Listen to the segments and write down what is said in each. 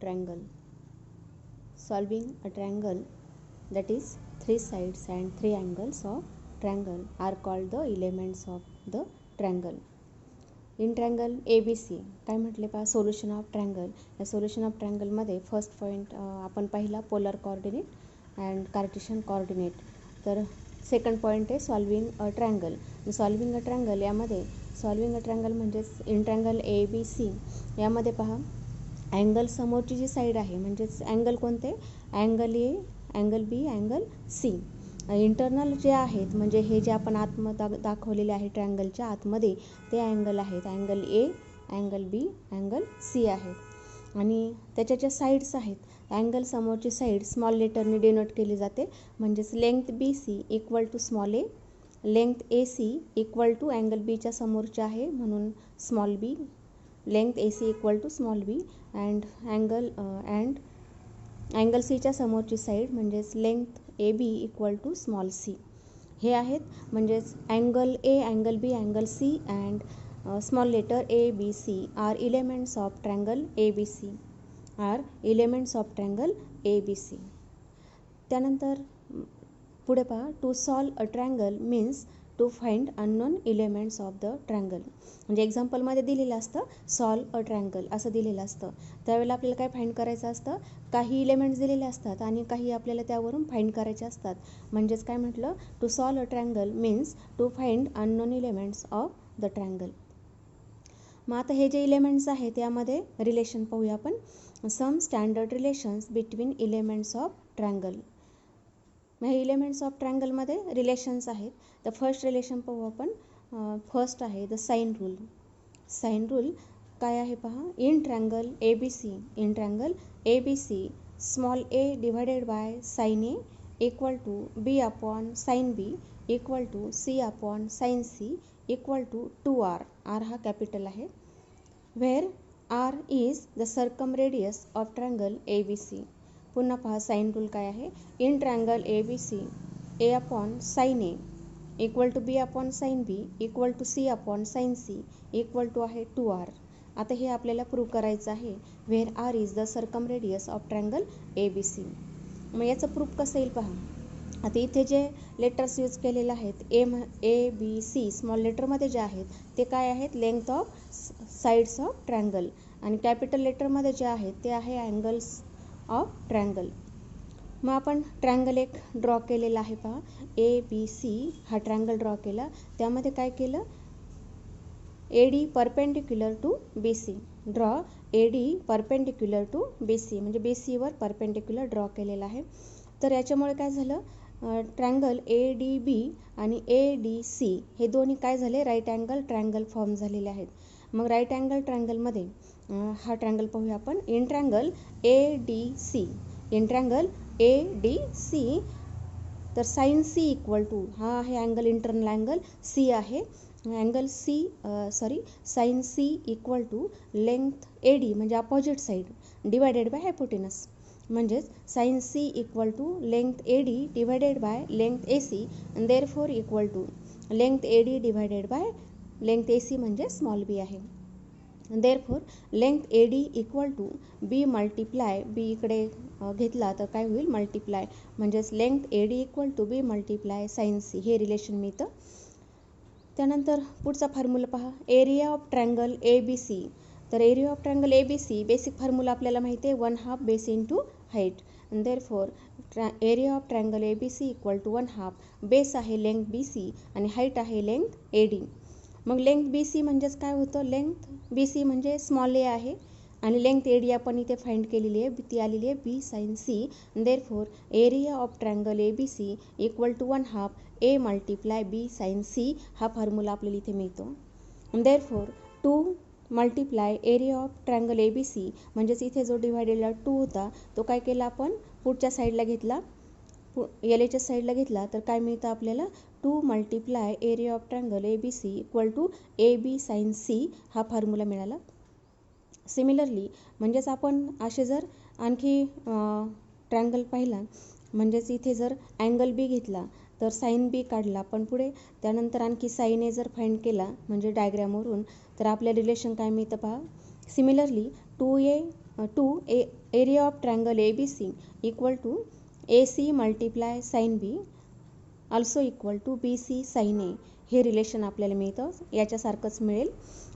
triangle. Solving a triangle, that is 3 sides and 3 angles of triangle, are called the elements of the triangle. In triangle ABC काय म्हटले पहा, solution of triangle. या solution of ट्रायंगलमध्ये first point आपण पाहिला polar coordinate and Cartesian coordinate. तर second point आहे solving a triangle. Solving a triangle यामध्ये solving a triangle म्हणजेच इन ट्रायंगल ABC यामध्ये पहा अँगल समोरची जी साईड आहे म्हणजेच अँगल कोणते, angle A, angle B, angle C. Internal जे आहेत म्हणजे हे जे आपण दाखवलेले आहे ट्रायंगलच्या आतमध्ये ते अँगल आहेत. Angle A, angle B, angle C आहेत. आणि त्याच्या ज्या साईड्स आहेत अँगल समोरची साईड स्मॉल लेटरने डिनोट केली जाते. म्हणजेच length BC equal to small A, length AC equal to angle बीच्या समोरचे आहे म्हणून small B, length AC equal to small B and angle सीच्या समोरची साईड म्हणजेच length AB equal to small C. हे आहेत म्हणजेच angle A, angle B, angle C and small letter ABC are elements of triangle ABC. त्यानंतर पुढे पहा, to solve a triangle means to find unknown elements of the triangle. म्हणजे एक्झाम्पलमध्ये दिलेलं असतं solve a triangle असं दिलेलं असतं. त्यावेळेला आपल्याला काय फाइंड करायचं असतं, काही एलिमेंट्स दिलेले असतात आणि काही आपल्याला त्यावरून फाइंड करायचे असतात. म्हणजेच काय म्हटलं, to solve a triangle means to find unknown elements of the triangle. मग आता हे जे एलिमेंट्स आहेत यामध्ये रिलेशन पाहूया आपण. Some standard relations between elements of triangle. मग हे एलिमेंट्स ऑफ ट्रायंगलमध्ये रिलेशन्स आहेत. तर फर्स्ट रिलेशन पाहू आपण. फर्स्ट आहे the sine rule. Sine rule काय आहे पहा, in triangle ABC small A divided by sine A equal to B upon sine B equal to C upon sine C equal to 2R. R हा capital आहे. Where R is the circumradius of triangle ABC. पुन्हा पहा sine rule काय आहे, in triangle ABC A upon sine A equal to B upon sine B equal to C upon sine C equal to आहे 2R. आता हे आपल्याला prove करायचं आहे. Where R is the circumradius of triangle ABC. मग याचं proof कसं येईल पहा. आता इथे जे लेटर्स यूज केलेले आहेत A B C स्मॉल लेटरमध्ये जे आहेत ते काय आहेत, length of sides of triangle. आणि कॅपिटल लेटरमध्ये जे आहेत ते आहे अँगल्स ऑफ ट्रायंगल. मग आपण ट्रायंगल एक ड्रॉ केलेला आहे पहा, ABC हा ट्रायंगल ड्रॉ केला. त्यामध्ये काय केलं, AD perpendicular to BC. Draw AD perpendicular to BC म्हणजे BCवर परपेंडिक्युलर ड्रॉ केलेला आहे. तर याच्यामुळे काय झालं, ट्रायंगल ADB आणि ADC हे दोन्ही काय झाले, राईट अँगल ट्रायंगल फॉर्म झालेले आहेत. मग राईट अँगल ट्रायंगलमध्ये हा ट्रायंगल पाहूया आपण. इन ट्रायंगल ADC तर साइन C इक्वल टू हा आहे अँगल, इंटरनल अँगल C आहे. Angle sine C equal to length AD म्हणजे opposite side divided by hypotenuse. म्हणजेच sine C equal to length AD divided by length AC आणि therefore equal to length AD divided by length AC म्हणजे small b आहे. Therefore length AD equal to B multiply, B इकडे घेतला तर काय होईल, multiply. म्हणजेच length AD equal to B multiply sine C हे रिलेशन मिळतं. त्यानंतर पुढचा फॉर्म्युला पहा, एरिया ऑफ ट्रायंगल ABC. तर area of triangle ABC basic formula आपल्याला माहिती आहे 1/2 base into height. Therefore area of triangle ABC equal to 1/2 base आहे लेंथ BC आणि हाईट आहे लेंथ AD. मग लेंथ BC म्हणजेच काय होतं, लेंथ BC म्हणजे स्मॉल ए आहे आणि लेंथ AD आपण इथे फाइंड केलेली आहे, ती आलेली आहे B sine C. Therefore area of triangle ABC equal to 1/2 A multiply B sine C हा फॉर्म्युला आपल्याला इथे मिळतो. Therefore 2 multiply area of triangle ABC म्हणजेच इथे जो डिवायडेडला 2 होता तो काय केला आपण पुढच्या साईडला घेतला, एलच्या साईडला घेतला तर काय मिळतं आपल्याला, 2 multiply area of triangle ABC equal to AB sine C हा फॉर्म्युला मिळाला. सिमिलरली म्हणजेच आपण असे जर आणखी ट्रायंगल पाहिला म्हणजेच इथे जर अँगल B घेतला तर साइन B काढला पण पुढे त्यानंतर आणखी साइन A जर फाइंड केला म्हणजे डायग्रामवरून तर आपल्या रिलेशन काय मिळतं पहा. Similarly 2A to area of triangle ABC equal to AC multiply sine B also equal to BC sine A हे रिलेशन आपल्याला मिळतं. याच्यासारखंच मिळेल.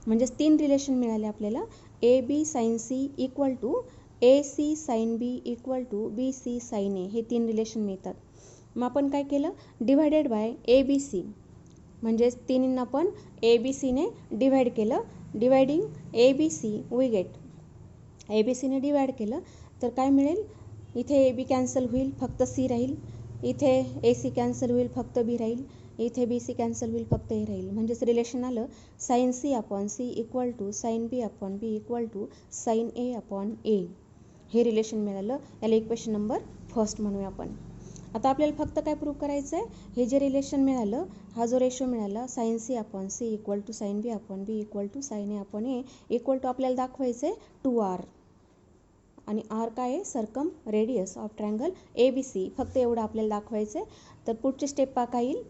म्हणजेच 3 रिलेशन मिळाले आपल्याला. AB sine C equal to AC sine B equal to BC sine A हे 3 relation मिळतात. मग आपण काय केलं, डिवायडेड बाय ABC म्हणजेच तिन्हींना आपण ABCने डिवाइड केलं. डिवायडिंग ABC वी गेट ABCने डिवाइड केलं तर काय मिळेल, इथे AB कॅन्सल होईल, फक्त C राहील. इथे AC कॅन्सल होईल, फक्त B राहील. इथे BC कॅन्सल होईल, फक्त A राहील. म्हणजेच रिलेशन आलं sine C upon C equal to sine B upon B equal to sine A upon A हे रिलेशन मिळालं. याला इक्वेशन नंबर फर्स्ट म्हणूया आपण. आता आपल्याला फक्त काय प्रूव्ह करायचं आहे, हे जे रिलेशन मिळालं, हा जो रेशो मिळाला sine C upon C equal to sine B upon B equal to sine A upon A equal to आपल्याला दाखवायचं आहे 2R. आणि R काय आहे, circumradius of triangle ABC. फक्त एवढं आपल्याला दाखवायचं आहे. तर पुढचे स्टेप काय येईल,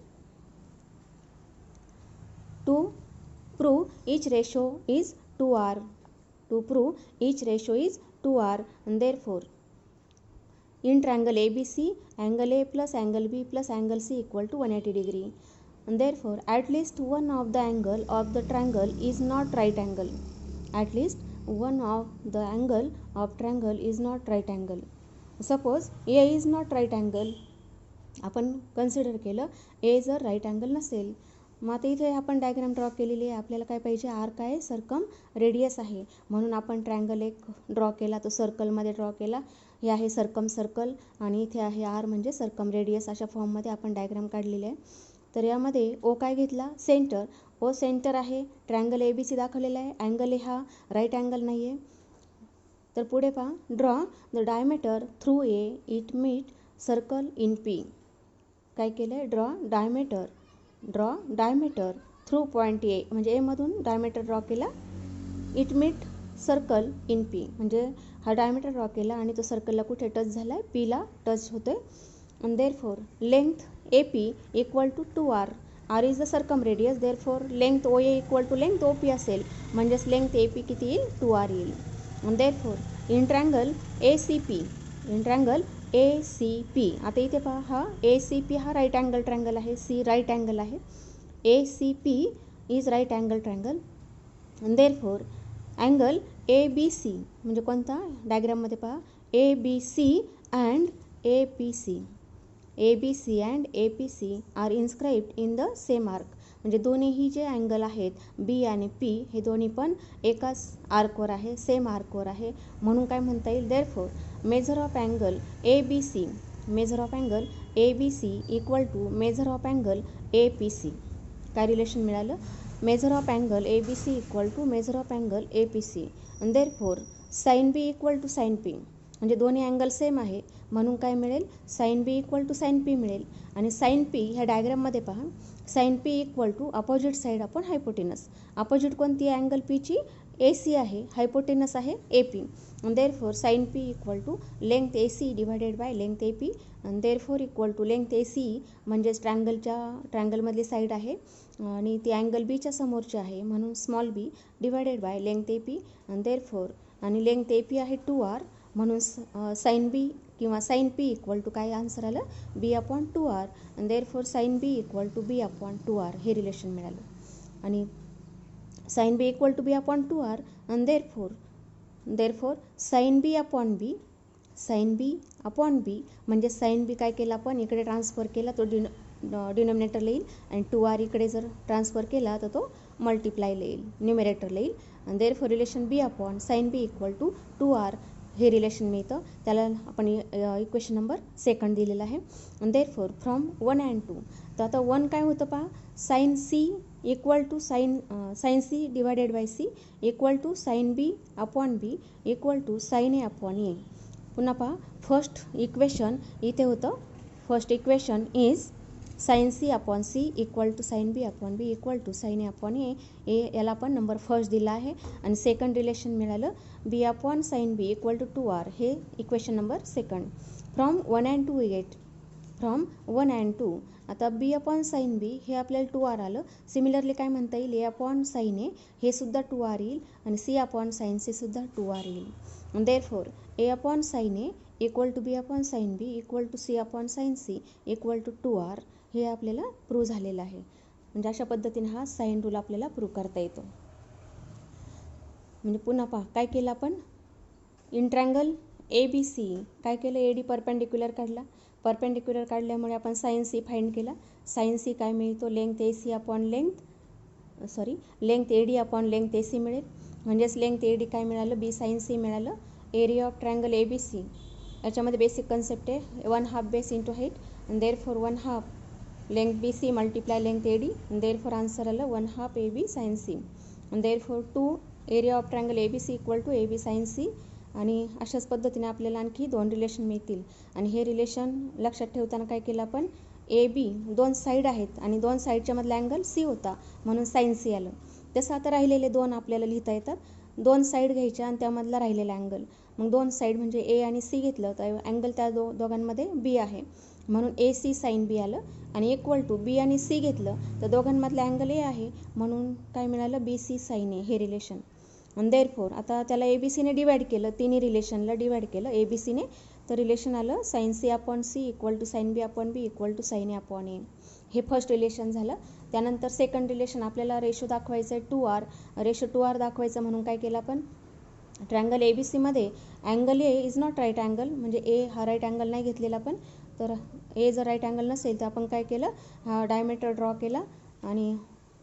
to prove each ratio is 2R. To prove each ratio is 2R and therefore in triangle ABC angle A plus angle B plus angle C equal to 180 degree and therefore at least one of the angle of the triangle is not right angle. At least one of the angle of triangle is not right angle. Suppose A is not right angle, आपण consider केलं A जर right angle नसेल. मग आता इथे आपण diagram draw केलेली आहे. आपल्याला काय पाहिजे, आर काय सरकम रेडियस आहे. म्हणून आपण ट्रायंगल एक ड्रॉ केला, तो सर्कलमध्ये ड्रॉ केला. हे आहे सरकम सर्कल आणि इथे आहे आर म्हणजे सरकम रेडियस. अशा फॉर्ममध्ये आपण डायग्राम काढलेले आहे. तर यामध्ये ओ काय घेतला, सेंटर. ओ सेंटर आहे. ट्रायंगल ABC दाखवलेला आहे. अँगल ए हा राईट अँगल नाही आहे. तर पुढे पहा, draw the diameter through A it meet circle in P. काय केलं आहे, draw diameter through point A म्हणजे एमधून डायमीटर ड्रॉ केला. इट मीट सर्कल इन P म्हणजे हा डायमीटर ड्रॉ केला आणि तो सर्कलला कुठे टच झाला आहे, Pला टच होतो आहे. आणि therefore length AP equal to 2R. R is the circumradius, therefore length OA equal to length OP असेल. म्हणजेच लेंथ AP किती येईल, 2R येईल. आणि देअरफॉर इन ट्रायंगल ACP आता इथे पहा, हा ACP हा राईट अँगल ट्रायंगल आहे. C राईट अँगल आहे. ACP is right angle triangle. Therefore angle ABC म्हणजे कोणता, डायग्राममध्ये पहा, ABC and APC are inscribed in the same arc. म्हणजे दोन्हीही जे अँगल आहेत B आणि P हे दोन्ही पण एकाच आर्कवर आहे, सेम आर्कवर आहे. म्हणून काय म्हणता येईल, therefore measure of angle ABC equal to measure of angle APC. काय रिलेशन मिळालं, measure of angle ABC equal to measure of angle APC. आणि therefore sine B equal to sine P म्हणजे दोन्ही अँगल सेम आहे. म्हणून काय मिळेल, sine B equal to sine P मिळेल. आणि साइन P ह्या डायग्राममध्ये पहा, sine P equal to opposite side upon hypotenuse. Opposite कोणती आहे अँगल Pची, AC आहे. हायपोटेनस आहे AP. आणि therefore sine P equal to length AC divided by length AP. आणि therefore equal to length AC म्हणजेच ट्रायंगलमधली साईड आहे आणि ती अँगल Bच्या समोरची आहे. म्हणून small b divided by length AP. आणि देअरफॉर आणि लेंथ AP आहे 2R. म्हणून साइन B किंवा साइन P इक्वल टू काय आन्सर आलं, B अपॉन 2R. आणि therefore sine B equal to B upon 2R हे रिलेशन मिळालं. आणि sine B equal to B upon 2R. आणि therefore sine B upon B म्हणजे sine B काय केला आपण, इकडे ट्रान्सफर केला, तो डिनॉमिनेटरला येईल. आणि 2R इकडे जर ट्रान्सफर केला तर तो मल्टिप्लायला येईल, न्युमेरेटरला येईल. आणि therefore relation B upon sine B equal to 2R हे रिलेशन मिळतं. त्याला आपण इक्वेशन नंबर सेकंड दिलेला आहे. आणि देअरफॉर फ्रॉम 1 and 2. तर आता 1 काय होतं पहा, sine C equal to sine C divided by C equal to sine B upon B equal to sine A upon A. पुन्हा पहा, फर्स्ट इक्वेशन इथे होतं. First equation is sine C upon C equal to sine B upon B equal to sine A upon A. याला आपण number first दिला आहे. आणि second relation मिळालं B upon sine B equal to 2R हे equation number second. From 1 and 2 we get, from 1 and 2. आता B upon sine B हे आपल्याला 2R आलं. सिमिलरली काय म्हणता येईल, A अपॉन साइन A हे सुद्धा 2R येईल. आणि C अपॉन साइन C सुद्धा 2R येईल. Therefore A upon sine A equal to B upon sine B equal to C upon sine C equal to 2r हे आपल्याला प्रूव्ह झालेलं आहे. म्हणजे अशा पद्धतीने हा साइन रूल आपल्याला प्रूव्ह करता येतो. म्हणजे पुन्हा पहा काय केलं आपण, in triangle A B C काय केलं, ए डी परपेंडिक्युलर काढला, परपेंडिक्युलर काढल्यामुळे आपण साइन सी फाइंड केला. साइन सी काय मिळतो, length A C upon length A D upon length A C मिळेल. म्हणजेच लेंथ ए डी काय मिळालं, बी साइन सी मिळालं. Area of triangle A B C याच्यामध्ये बेसिक कन्सेप्ट आहे 1/2 बेस इंटू हाईट आणि therefore 1/2 length B C multiply length A D आणि therefore answer आलं 1/2 ए बी साइन सी आणि therefore 2 area of triangle A B C equal to A B sine C. आणि अशाच पद्धतीने आपल्याला आणखी 2 रिलेशन मिळतील. आणि हे रिलेशन लक्षात ठेवताना काय केलं आपण, ए बी 2 साईड आहेत आणि 2 साईडच्या मधला अँगल सी होता म्हणून साइन सी आलं. तसं आता राहिलेले 2 आपल्याला लिहिता येतात. 2 साईड घ्यायच्या आणि त्यामधला राहिलेला अँगल, मग 2 साईड म्हणजे ए आणि सी घेतलं तर अँगल त्या दोघांमध्ये बी आहे म्हणून ए सी साइन बी आलं. आणि इक्वल टू बी आणि सी घेतलं तर दोघांमधला अँगल ए आहे म्हणून काय मिळालं, बी सी साइन ए हे रिलेशन. आणि देअरफॉर आता त्याला ए बी सीने डिवाइड केलं, तिन्ही रिलेशनला डिवाइड केलं ए बी सीने, तर रिलेशन आलं sine C upon C equal to sine B upon B equal to sine A upon A. हे फर्स्ट रिलेशन झालं. त्यानंतर सेकंड रिलेशन आपल्याला रेशो दाखवायचं आहे 2r. रेशो 2r दाखवायचं म्हणून काय केलं आपण, ट्रँगल ए बी सीमध्ये angle A is not right angle, म्हणजे ए हा राईट अँगल नाही घेतलेला आपण. तर ए जर राईट अँगल नसेल तर आपण काय केलं, हा डायमीटर ड्रॉ केला आणि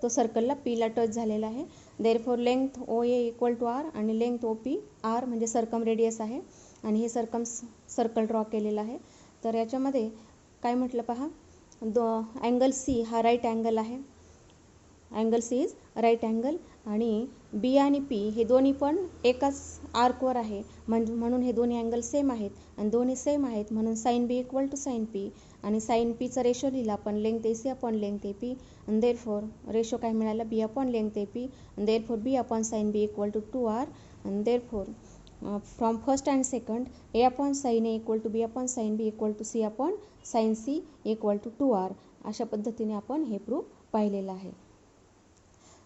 तो सर्कलला पीला टच झालेला आहे. Therefore length O A equal to R आणि लेंथ ओ पी आर म्हणजे सर्कम रेडियस आहे आणि हे सर्कल ड्रॉ केलेलं आहे. तर याच्यामध्ये काय म्हटलं पहा, अँगल सी हा राईट अँगल आहे, angle C is right angle. आणि बी आणि पी हे दोन्ही पण एकाच आर्कवर आहे म्हणून हे दोन्ही अँगल सेम आहेत आणि दोन्ही सेम आहेत म्हणून sine B equal to sine P. आणि साइन पीचा रेशो लिहिला आपण length A C upon length A P आणि देअरफॉर रेशो काय मिळाला, B upon length A P आणि therefore B upon sine B equal to 2r आणि therefore from first and second A upon sine A equal to B upon sine B equal to C upon sine C equal to 2r. अशा पद्धतीने आपण हे proof पाहिलेलं आहे.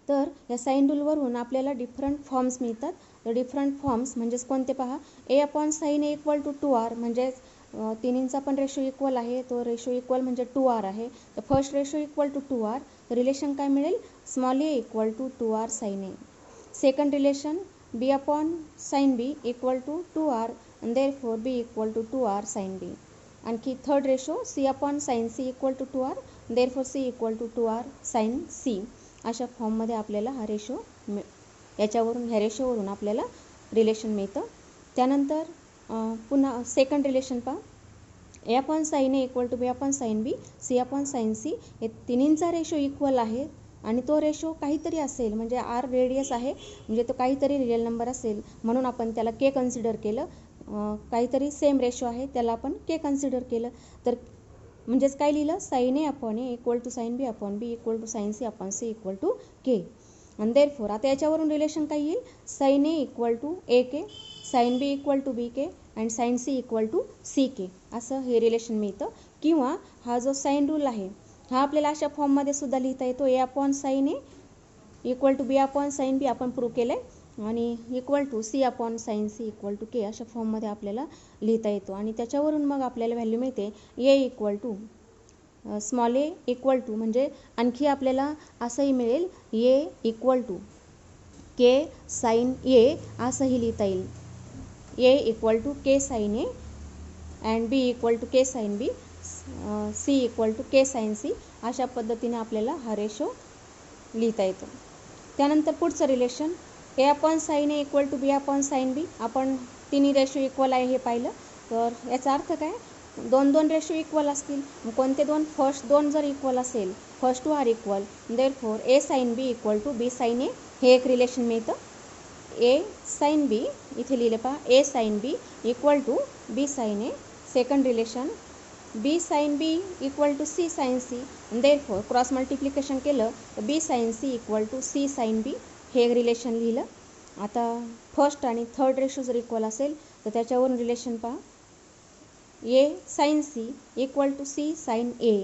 तर या sign रूलवरून आपल्याला डिफरंट फॉर्म्स मिळतात. तर डिफरंट फॉर्म्स म्हणजेच कोणते पहा, A upon sine A equal to 2r म्हणजेच तिन्हींचा पण रेशो इक्वल आहे, तो रेशो इक्वल म्हणजे 2r आहे. तर first ratio equal to 2r, तर रिलेशन काय मिळेल, small A equal to 2r sine A. Second relation B upon sine B equal to 2r आणि therefore B equal to 2r sine B. आणखी third ratio C upon sine C equal to 2r therefore C equal to 2r sine C. अशा फॉर्ममध्ये आपल्याला हा ratio ह्या रेशोवरून आपल्याला relation मिळतं. त्यानंतर पुन्हा सेकंड रिलेशन पहा, A upon sine A equal to B upon sine B C upon sine C. हे तिन्हींचा रेशो इक्वल आहे आणि तो रेशो काहीतरी असेल म्हणजे आर रेडियस आहे म्हणजे तो काहीतरी रिअल नंबर असेल म्हणून आपण त्याला के कन्सिडर केलं. काहीतरी सेम रेशो आहे त्याला आपण के कन्सिडर केलं. तर म्हणजेच काय लिहिलं, sine A upon A equal to sine B upon B equal to sine C upon C equal to K. आणि देअरफॉर आता याच्यावरून रिलेशन काय येईल, sine A equal to A K, sine B equal to B K and sine C equal to C K असं हे relation मिळतं. किंवा हा जो साइन रूल आहे हा आपल्याला अशा फॉर्ममध्ये सुद्धा लिहिता येतो, A upon sine A equal to B upon sine B आपण प्रूव्ह केलं आहे आणि equal to C upon sine C equal to K अशा फॉर्ममध्ये आपल्याला लिहिता येतो. आणि त्याच्यावरून मग आपल्याला व्हॅल्यू मिळते ए equal to small A equal to, म्हणजे आणखी आपल्याला असंही मिळेल ए इक्वल टू के साइन ए असंही लिहिता येईल, ए equal to K sign A and B equal to K sine B, C equal to K sign C. अशा पद्धतीने आपल्याला हा रेशो लिहिता येतो. त्यानंतर पुढचं relation A upon sine A equal to B upon sine B. आपण तिन्ही रेशो इक्वल आहे हे पाहिलं. तर याचा अर्थ काय, 2 रेशो इक्वल असतील. मग कोणते 2, फर्स्ट 2 जर इक्वल असेल, first 2 R equal therefore A sine B equal to B sine A हे एक रिलेशन मिळतं. ए साइन बी इथे लिहिले पहा, A sine B equal to B sine A. Second relation B sine B equal to C sine C therefore cross multiplication केलं तर B sine C equal to C sine B हे एक relation लिहिलं. आता first आणि third ratio जर equal असेल तर त्याच्यावरून रिलेशन पहा, A sine C equal to C sine A.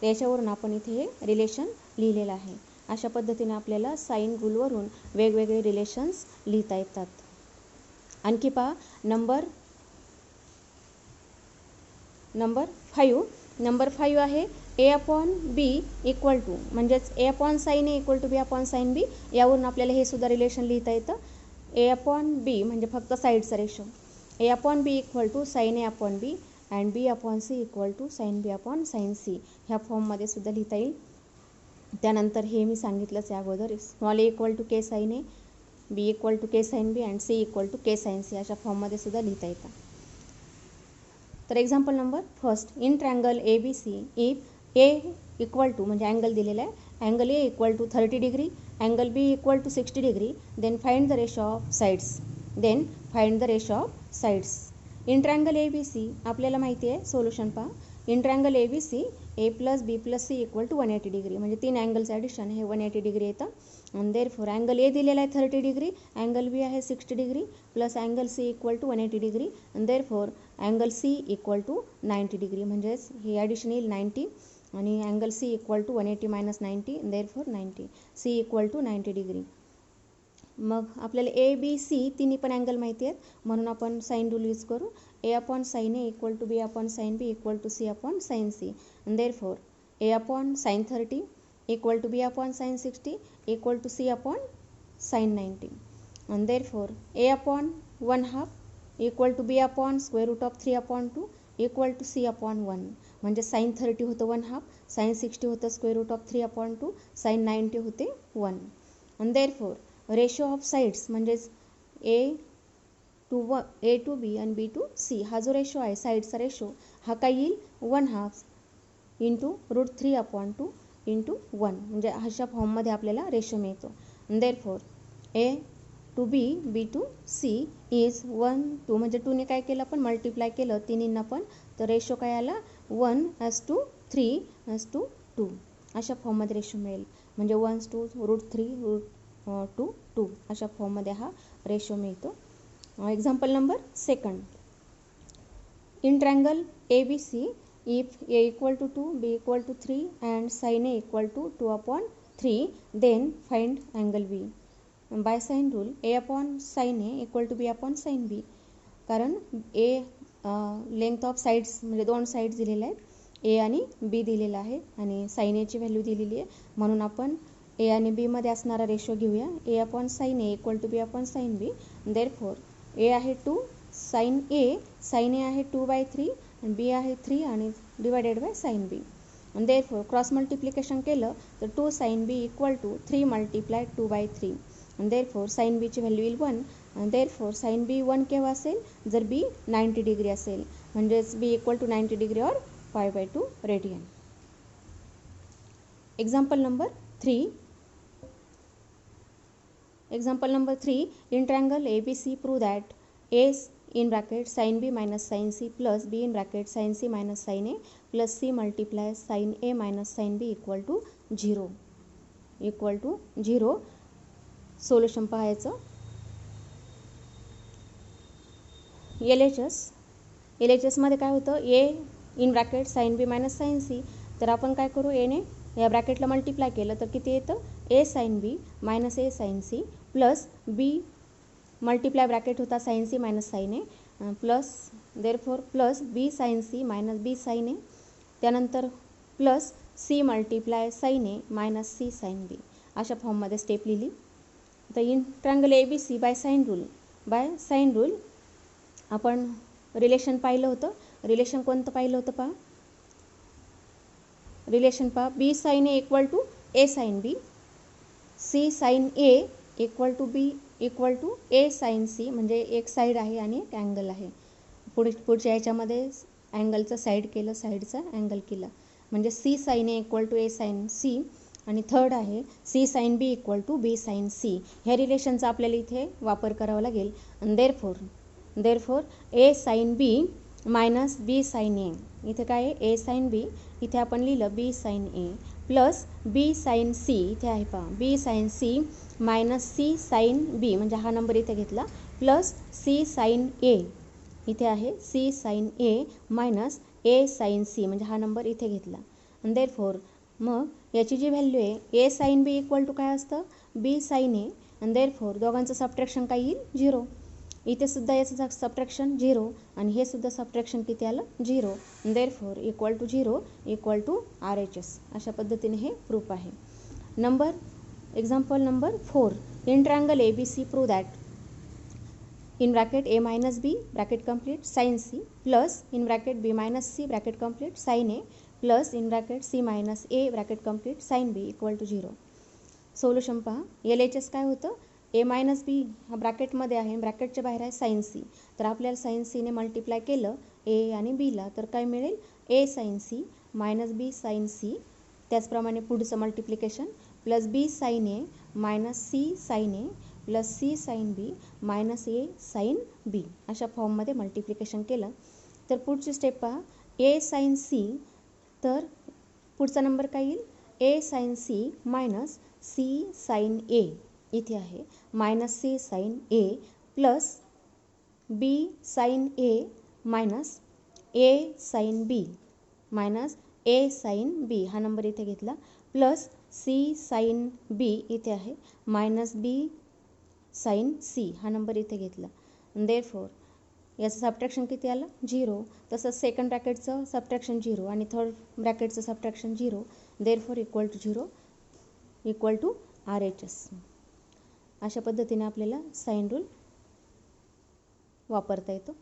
त्याच्यावरून आपण इथे हे रिलेशन लिहिलेलं आहे. अशा पद्धतीने आपल्याला साइन रूलवरून वेगवेगळे रिलेशन्स लिहिता येतात. आणखी पहा नंबर 5 आहे A upon B equal to, म्हणजेच A upon sine A equal to B upon sine B. यावरून आपल्याला हे सुद्धा रिलेशन लिहिता येतं. ए अपॉन बी म्हणजे फक्त साईडचा ratio, A upon B equal to sine A upon B and B upon C equal to sine B upon sine C. ह्या फॉर्ममध्ये सुद्धा लिहिता येईल. त्यानंतर हे मी सांगितलंच आहे अगोदर, small A equal to K sine A, B equal to K sine B and C equal to K sine C अशा फॉर्ममध्ये सुद्धा लिहिता येतं. तर example number first, in triangle A B C if A equal to म्हणजे angle दिलेला आहे, angle A equal to 30 degree, angle B equal to 60 degree, then find the ratio of sides. In triangle A B C आपल्याला माहिती आहे solution पहा. In triangle A B C A plus B plus C equal to 180 degree, म्हणजे 3 अँगलचं addition हे 180 degree येतं. आणि therefore angle A दिलेला आहे 30 डिग्री, अँगल बी आहे 60 degree plus angle C equal to 180 degree आणि therefore angle C equal to 90 degree, म्हणजेच हे ॲडिशन येईल 90 आणि angle C equal to 180 minus 90 therefore 90, C equal to 90 degree. मग आपल्याला ए बी सी तिन्ही पण अँगल माहिती आहेत, म्हणून आपण साईन रूल यूज करू. A upon sine A equal to B upon sine B equal to C upon sine C. Therefore A upon sine 30 equal to B upon sine 60 equal to C upon sine 90. आणि therefore A upon 1/2 equal to B upon square root of 3 upon 2 equal to C upon 1, म्हणजे sine 30 होतं 1/2, sine 60 होतं square root of 3 upon 2, sine 90 होते 1. आणि therefore ratio of sides म्हणजेच ए to बी आणि बी to C हा जो रेशो आहे साईडचा रेशो हा काय येईल 1/2 इंटू रूट 3 अपॉन 2 इंटू 1, म्हणजे अशा फॉर्ममध्ये आपल्याला रेशो मिळतो. Therefore A to B B to C is 1 2, म्हणजे 2ने काय केलं आपण मल्टिप्लाय केलं तिन्हींना पण, तर रेशो काय आला 1:3:2 अशा फॉर्ममध्ये रेशो मिळेल. म्हणजे 1:√3 रूट 2 अशा फॉर्ममध्ये हा रेशो मिळतो. Example number second, in triangle A B C if A equal to 2 B equal to 3 and sine A equal to 2/3 then find angle B. By sine rule A upon sine A equal to B upon sine B, कारण A length of sides म्हणजे 2 sides दिलेल्या आहेत, ए आणि बी दिलेला आहे आणि sign एची value दिलेली आहे, म्हणून आपण ए आणि बी मध्ये असणारा रेशो घेऊया. A upon sine A equal to B upon sine B. Therefore A आहे 2 साइन ए आहे 2/3 आणि बी आहे 3 आणि डिवायडेड बाय साइन बी. आणि देअरफॉर क्रॉस मल्टिप्लिकेशन केलं तर 2 sine B equal to 3 multiply 2/3 आणि देअरफॉर साइन बीची व्हॅल्यू येईल 1 आणि देअरफॉर साइन बी 1 केव्हा असेल जर बी 90 डिग्री असेल, म्हणजेच बी इक्वल टू 90 डिग्री और π/2 radian. Example number 3, in triangle ABC prove that A in bracket sin B minus sin C plus B in bracket sin C minus sin A plus C multiply sin A minus sin B equal to 0. Solution पाहायचं. LHS मध्ये काय होतं A in bracket sin B minus sin C, तर आपण काय करू A ने या ब्रॅकेटला मल्टिप्लाय केलं तर किती येतं A sin B minus A sin C plus B multiply bracket होता sin C minus sin A plus therefore plus B sin C minus B sin A, त्यानंतर plus C multiply sin A minus C sin B अशा फॉर्ममध्ये step लिहिली. तर in triangle A B C by sine rule आपण relation पाहिलं होतं. Relation कोणतं पाहिलं होतं पहा, रिलेशन पहा B sine A equal to A sine B, C sine A equal to B equal to A sine C, म्हणजे एक साईड आहे आणि एक अँगल आहे. पुढच्या याच्यामध्ये अँगलचं साईड केलं, साईडचा अँगल केला, म्हणजे C sine A equal to A sine C आणि थर्ड आहे C sine B equal to B sine C. ह्या रिलेशनचा आपल्याला इथे वापर करावा लागेल. आणि therefore A sine B minus B sine A, इथे काय आहे ए साइन बी, इथे आपण लिहिलं B sine A plus B sine C, इथे आहे पहा B sine C minus C sine B, म्हणजे हा नंबर इथे घेतला प्लस सी साइन ए, इथे आहे सी साइन ए मायनस ए साइन सी, म्हणजे हा नंबर इथे घेतला. आणि देअरफॉर मग याची जी व्हॅल्यू आहे A sine B equal to काय असतं बी साइन ए, आणि देअरफॉर दोघांचं सबट्रॅक्शन काय येईल 0. इथे सुद्धा याचं सबट्रॅक्शन 0 आणि हे सुद्धा सबट्रॅक्शन किती आलं 0. Therefore equal to 0 equal to RHS. अशा पद्धतीने हे प्रूफ आहे. Example number 4. In triangle ABC prove that in bracket A minus B bracket complete sin C plus in bracket B minus C bracket complete sin A plus in bracket C minus A bracket complete sin B equal to 0. Solution पहा. LHS काय होतं, A minus B हा ब्रॅकेटमध्ये आहे, ब्रॅकेटच्या बाहेर आहे sin C. तर आपल्याला sin C ने मल्टिप्लाय केलं A आणि B ला तर काय मिळेल A sin C minus B sin C. त्याचप्रमाणे पुढचं multiplication plus B sin A minus C sin A plus C sin B minus A sin B. अशा फॉर्ममध्ये मल्टिप्लिकेशन केलं तर पुढची स्टेप पहा. A sin C तर पुढचा नंबर काय येईल A sin C minus C sin A इथे आहे minus C sin A plus B sin A minus A sin B minus A sin B हा नंबर इथे घेतला प्लस C sin B इथे आहे मायनस B sin C हा number इथे घेतला. देअरफॉर याचं सबट्रॅक्शन किती आलं 0. तसंच सेकंड ब्रॅकेटचं सबट्रॅक्शन 0 आणि थर्ड ब्रॅकेटचं subtraction 0. Therefore equal to 0 equal to RHS. अशा पद्धतीने आपल्याला साइन रूल वापरता येतो.